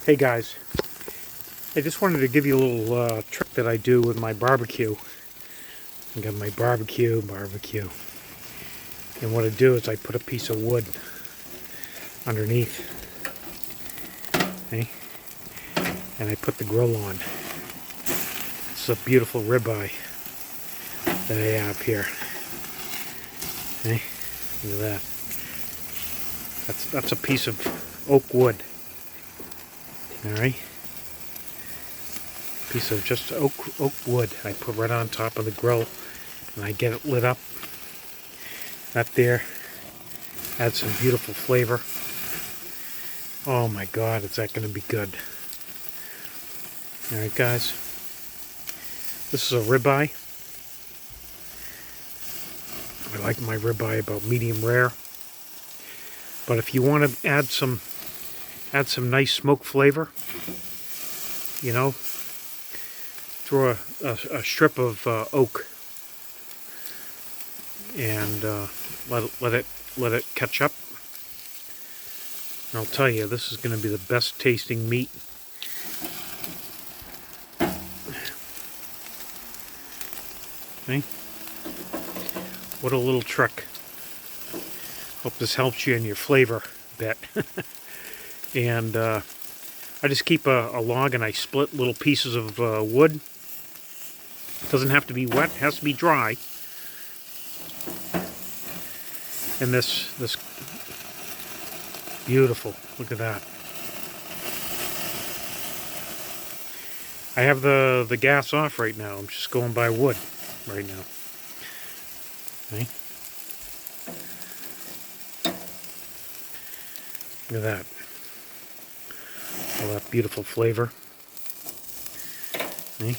Hey guys, I just wanted to give you a little trick that I do with my barbecue. I got my barbecue, and what I do is I put a piece of wood underneath, okay? And I put the grill on. It's a beautiful ribeye that I have here. Okay? Look at that. That's a piece of oak wood. Alright? Piece of just oak wood I put right on top of the grill, and I get it lit up. That there adds some beautiful flavor. Oh my god, is that going to be good. Alright guys, this is a ribeye. I like my ribeye about medium rare, but if you want to add some nice smoke flavor, you know, throw a strip of oak and let it catch up. And I'll tell you, this is going to be the best tasting meat. Okay? What a little trick. Hope this helps you in your flavor a bit. And I just keep a log and I split little pieces of wood. Doesn't have to be wet, it has to be dry. And this beautiful, look at that. I have the gas off right now. I'm just going by wood right now. Okay. Look at that. All that beautiful flavor. Okay.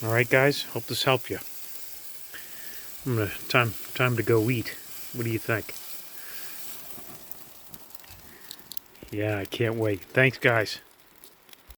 Alright guys, hope this helped you. Time to go eat. What do you think? Yeah, I can't wait. Thanks guys.